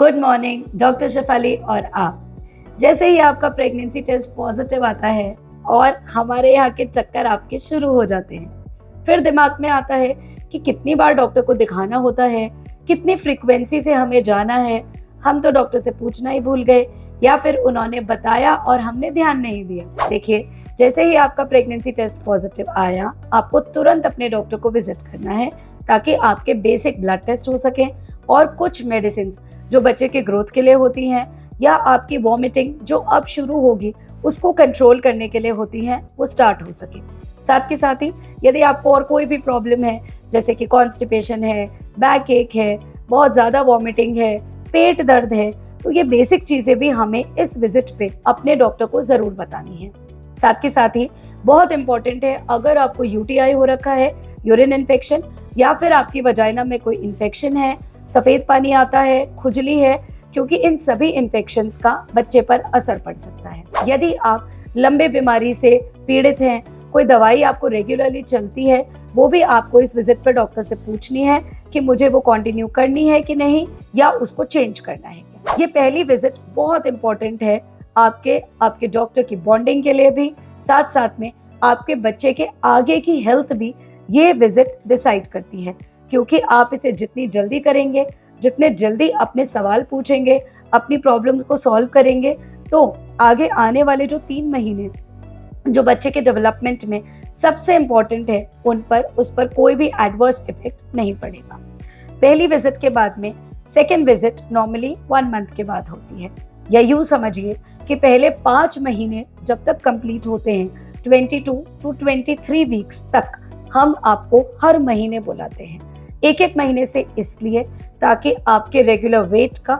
Good morning doctor Shefali और आप। जैसे ही आपका प्रेगनेंसी टेस्ट पॉजिटिव आता है और हमारे यहाँ के चक्कर आपके शुरू हो जाते हैं, फिर दिमाग में आता है कि कितनी बार डॉक्टर को दिखाना होता है, कितनी फ्रीक्वेंसी से हमें जाना है। हम तो डॉक्टर से पूछना ही भूल गए या फिर उन्होंने बताया और हमने ध्यान नहीं दिया। देखिए, जैसे ही आपका प्रेगनेंसी टेस्ट पॉजिटिव आया, आपको तुरंत अपने डॉक्टर को विजिट करना है ताकि आपके बेसिक ब्लड टेस्ट हो सके और कुछ मेडिसिन जो बच्चे के ग्रोथ के लिए होती हैं या आपकी वॉमिटिंग जो अब शुरू होगी उसको कंट्रोल करने के लिए होती हैं, वो स्टार्ट हो सके। साथ के साथ ही यदि आपको और कोई भी प्रॉब्लम है, जैसे कि कॉन्स्टिपेशन है, बैक एक है, बहुत ज़्यादा वॉमिटिंग है, पेट दर्द है, तो ये बेसिक चीज़ें भी हमें इस विजिट पे अपने डॉक्टर को ज़रूर बतानी है। साथ के साथ ही बहुत इंपॉर्टेंट है, अगर आपको यूटीआई हो रखा है, यूरिन इन्फेक्शन, या फिर आपकी वजाइना में कोई इन्फेक्शन है, सफ़ेद पानी आता है, खुजली है, क्योंकि इन सभी इन्फेक्शंस का बच्चे पर असर पड़ सकता है। यदि आप लंबे बीमारी से पीड़ित हैं, कोई दवाई आपको रेगुलरली चलती है, वो भी आपको इस विजिट पर डॉक्टर से पूछनी है कि मुझे वो कंटिन्यू करनी है कि नहीं, या उसको चेंज करना है क्या। ये पहली विजिट बहुत इंपॉर्टेंट है आपके डॉक्टर की बॉन्डिंग के लिए भी, साथ साथ में आपके बच्चे के आगे की हेल्थ भी ये विजिट डिसाइड करती है, क्योंकि आप इसे जितनी जल्दी करेंगे, जितने जल्दी अपने सवाल पूछेंगे, अपनी प्रॉब्लम्स को सॉल्व करेंगे, तो आगे आने वाले जो 3 महीने जो बच्चे के डेवलपमेंट में सबसे इम्पॉर्टेंट है, उस पर कोई भी एडवर्स इफेक्ट नहीं पड़ेगा। पहली विजिट के बाद में सेकेंड विजिट नॉर्मली 1 मंथ के बाद होती है, या यूँ समझिए कि पहले 5 महीने जब तक कंप्लीट होते हैं, 22 to 23 वीक्स तक हम आपको हर महीने बुलाते हैं। एक महीने से इसलिए ताकि आपके रेगुलर वेट का,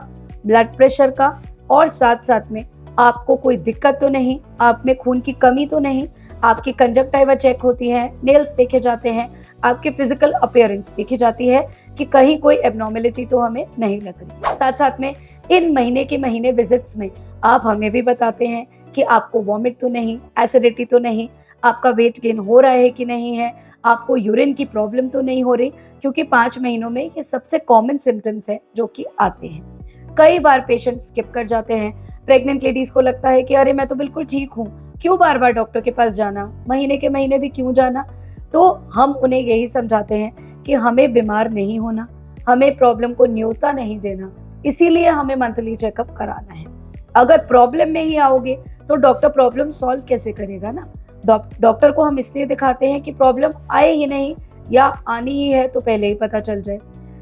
ब्लड प्रेशर का, और साथ साथ में आपको कोई दिक्कत तो नहीं, आप में खून की कमी तो नहीं, आपकी कंजक्टिवा चेक होती है, नेल्स देखे जाते हैं, आपके फिजिकल अपीयरेंस देखी जाती है कि कहीं कोई एबनॉर्मेलिटी तो हमें नहीं लग रही। साथ साथ में इन महीने के महीने विजिट्स में आप हमें भी बताते हैं कि आपको वॉमिट तो नहीं, एसिडिटी तो नहीं, आपका वेट गेन हो रहा है कि नहीं है, आपको यूरिन की प्रॉब्लम तो नहीं हो रही, क्योंकि 5 महीनों में ये सबसे कॉमन सिम्टम्स है जो कि आते हैं। कई बार पेशेंट स्किप कर जाते हैं। प्रेग्नेंट लेडीज को लगता है कि अरे मैं तो बिल्कुल ठीक हूँ, क्यों बार बार डॉक्टर के पास जाना, महीने के महीने भी क्यों जाना। तो हम उन्हें यही समझाते हैं कि हमें बीमार नहीं होना, हमें प्रॉब्लम को न्योता नहीं देना, इसीलिए हमें मंथली चेकअप कराना है। अगर प्रॉब्लम में ही आओगे तो डॉक्टर प्रॉब्लम सॉल्व कैसे करेगा ना। डॉक्टर को हम इसलिए दिखाते हैं कि प्रॉब्लम आए ही नहीं, या आनी ही है तो पहले ही पता चल जाए।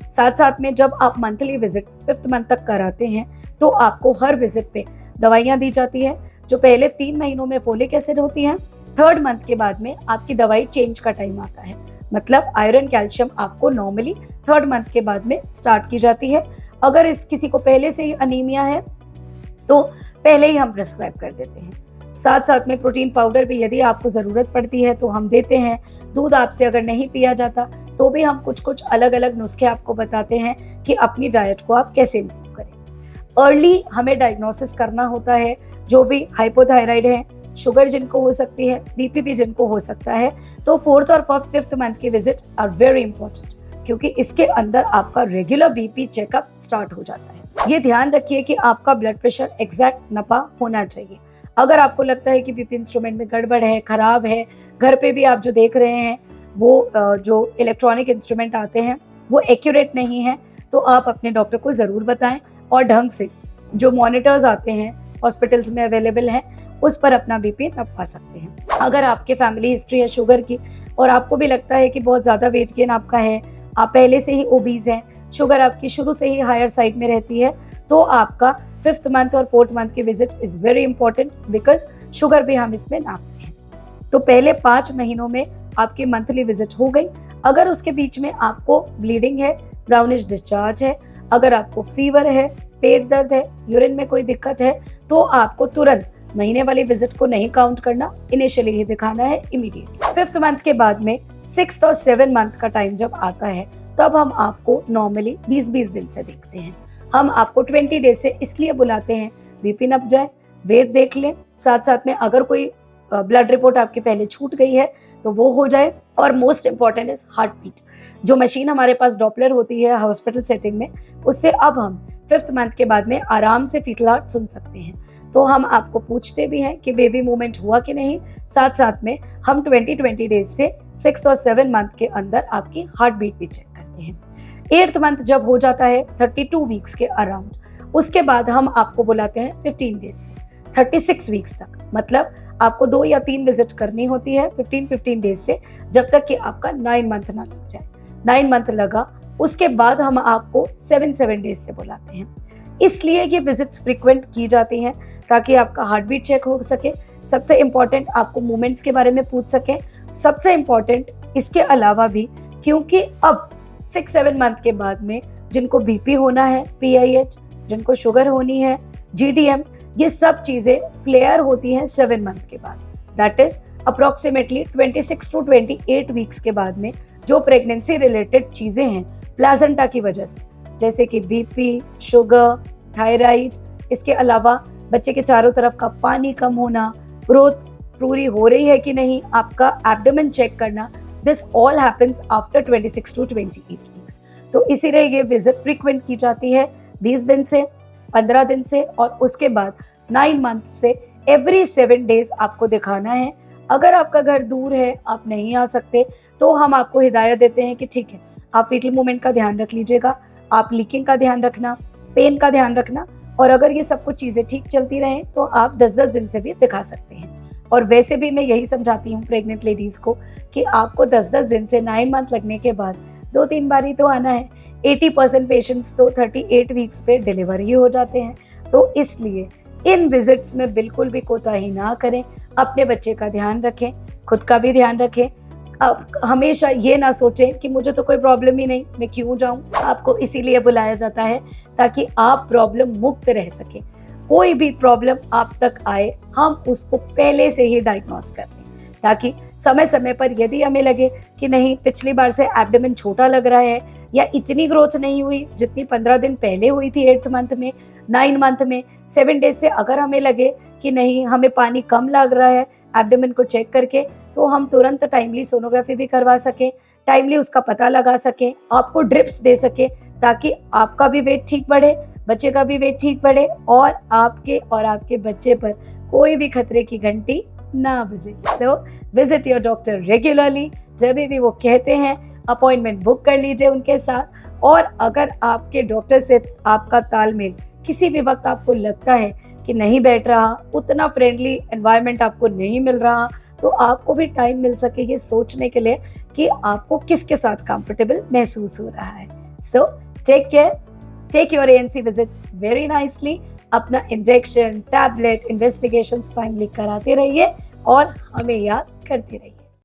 साथ साथ में जब आप मंथली विजिट 5th मंथ तक कराते हैं तो आपको हर विजिट पे दवाइयाँ दी जाती है, जो पहले 3 महीनों में फोलिक एसिड होती हैं। 3rd मंथ के बाद में आपकी दवाई चेंज का टाइम आता है, मतलब आयरन कैल्शियम आपको नॉर्मली 3rd मंथ के बाद में स्टार्ट की जाती है। अगर किसी को पहले से ही अनीमिया है तो पहले ही हम प्रिस्क्राइब कर देते हैं। साथ साथ में प्रोटीन पाउडर भी यदि आपको ज़रूरत पड़ती है तो हम देते हैं। दूध आपसे अगर नहीं पिया जाता तो भी हम कुछ अलग अलग नुस्खे आपको बताते हैं कि अपनी डाइट को आप कैसे इम्प्रूव करें। अर्ली हमें डायग्नोसिस करना होता है, जो भी हाइपोथायराइड है, शुगर जिनको हो सकती है, बीपी भी जिनको हो सकता है, तो 4th और 5th मंथ की विजिट आर वेरी इंपॉर्टेंट, क्योंकि इसके अंदर आपका रेगुलर बीपी चेकअप स्टार्ट हो जाता है। ये ध्यान रखिए कि आपका ब्लड प्रेशर एग्जैक्ट नपा होना चाहिए। अगर आपको लगता है कि बीपी इंस्ट्रूमेंट में गड़बड़ है, खराब है, घर पे भी आप जो देख रहे हैं वो जो इलेक्ट्रॉनिक इंस्ट्रूमेंट आते हैं वो एक्यूरेट नहीं है, तो आप अपने डॉक्टर को ज़रूर बताएं और ढंग से जो मॉनिटर्स आते हैं हॉस्पिटल्स में अवेलेबल हैं उस पर अपना बीपी नपा सकते हैं। अगर आपके फैमिली हिस्ट्री है शुगर की और आपको भी लगता है कि बहुत ज़्यादा वेट गेन आपका है, आप पहले से ही ओबीज हैं, शुगर आपकी शुरू से ही हायर साइड में रहती है, तो आपका 5th मंथ और 4th मंथ की visit is very important, because sugar भी हम इसमें नापते हैं। तो पहले 5 महीनों में आपकी मंथली विजिट हो गई। अगर उसके बीच में आपको ब्लीडिंग है, ब्राउनिश डिस्चार्ज है, अगर आपको फीवर है, पेट दर्द है, यूरिन में कोई दिक्कत है, तो आपको तुरंत महीने वाली विजिट को नहीं काउंट करना, इनिशियली ही दिखाना है इमीडिएट। 5th मंथ के बाद में 6th और 7th मंथ का टाइम जब आता है, तब हम आपको नॉर्मली 20-20 दिन से देखते हैं। हम आपको 20 डेज से इसलिए बुलाते हैं, बीपी नप जाए, वेट देख लें, साथ साथ में अगर कोई ब्लड रिपोर्ट आपकी पहले छूट गई है तो वो हो जाए, और most important is heartbeat. जो मशीन हमारे पास डॉपलर होती है हॉस्पिटल सेटिंग में, उससे अब हम 5th मंथ के बाद में आराम से फीटल हार्ट सुन सकते हैं। तो हम आपको पूछते भी हैं कि बेबी मूवमेंट हुआ कि नहीं, साथ साथ में हम 20 डेज से 6 और 7 मंथ के अंदर आपकी हार्ट बीट भी चेक करते हैं। 8th मंथ जब हो जाता है 32 वीक्स के अराउंड, उसके बाद हम आपको बुलाते हैं 15 डेज से 36 वीक्स तक, मतलब आपको 2 या 3 विजिट करनी होती है 15 डेज से, जब तक कि आपका 9 मंथ ना लग जाए। 9 मंथ लगा उसके बाद हम आपको 7 डेज से बुलाते हैं। इसलिए ये विजिट्स फ्रीक्वेंट की जाती हैं ताकि आपका हार्ट बीट चेक हो सके। सबसे इम्पॉर्टेंट आपको मूवमेंट्स के बारे में पूछ सकें। सबसे इम्पॉर्टेंट इसके अलावा भी, क्योंकि अब 6-7 मंथ के बाद में जिनको बीपी होना है, PIH, जिनको शुगर होनी है, GDM, ये सब चीज़ें फ्लेयर होती हैं 7 मंथ के बाद। That is approximately 26 to 28 weeks के बाद में जो प्रेगनेंसी रिलेटेड चीज़ें हैं प्लाजेंटा की वजह से, जैसे कि बीपी, शुगर, थायराइड, इसके अलावा बच्चे के चारों तरफ का पानी कम होना, ग्रोथ पूरी हो रही है कि नहीं, आपका एब्डोमेन चेक करना, this all happens after 26 to 28 weeks. तो इसीलिए ये विजिट फ्रीक्वेंट की जाती है 20 दिन से, 15 दिन से, और उसके बाद 9 मंथ से एवरी 7 डेज आपको दिखाना है। अगर आपका घर दूर है, आप नहीं आ सकते, तो हम आपको हिदायत देते हैं कि ठीक है, आप फीटल मूवमेंट का ध्यान रख लीजिएगा, आप लीकिंग का ध्यान रखना, पेन का ध्यान रखना, और अगर ये सब कुछ चीज़ें ठीक चलती रहें तो आप 10-10 दिन से भी दिखा सकते हैं। और वैसे भी मैं यही समझाती हूँ प्रेग्नेंट लेडीज़ को कि आपको 10-10 दिन से 9 मंथ लगने के बाद 2-3 बार ही तो आना है। 80% पेशेंट्स तो 38 वीक्स पे डिलीवर ही हो जाते हैं। तो इसलिए इन विजिट्स में बिल्कुल भी कोताही ना करें, अपने बच्चे का ध्यान रखें, खुद का भी ध्यान रखें। अब हमेशा ये ना सोचें कि मुझे तो कोई प्रॉब्लम ही नहीं, मैं क्यों जाऊं। आपको इसीलिए बुलाया जाता है ताकि आप प्रॉब्लम मुक्त रह सके। कोई भी प्रॉब्लम आप तक आए, हम उसको पहले से ही डायग्नोस कर लें, ताकि समय समय पर यदि हमें लगे कि नहीं, पिछली बार से एब्डोमेन छोटा लग रहा है या इतनी ग्रोथ नहीं हुई जितनी 15 दिन पहले हुई थी 8th मंथ में, 9 मंथ में, 7 डेज से अगर हमें लगे कि नहीं, हमें पानी कम लग रहा है एब्डोमेन को चेक करके, तो हम तुरंत टाइमली सोनोग्राफी भी करवा सकें, टाइमली उसका पता लगा सकें, आपको ड्रिप्स दे सकें, ताकि आपका भी वेट ठीक बढ़े, बच्चे का भी वेट ठीक बढ़े, और आपके बच्चे पर कोई भी खतरे की घंटी ना बजे। So visit your doctor regularly, जब भी वो कहते हैं अपॉइंटमेंट बुक कर लीजिए उनके साथ। और अगर आपके डॉक्टर से आपका तालमेल किसी भी वक्त आपको लगता है कि नहीं बैठ रहा, उतना फ्रेंडली एनवायरनमेंट आपको नहीं मिल रहा, तो आपको भी टाइम मिल सके ये सोचने के लिए कि आपको किसके साथ कंफर्टेबल महसूस हो रहा है। So take care, take your ANC visits very nicely. अपना इंजेक्शन, टैबलेट, इन्वेस्टिगेशंस टाइमली कराते रहिए और हमें याद करते रहिए।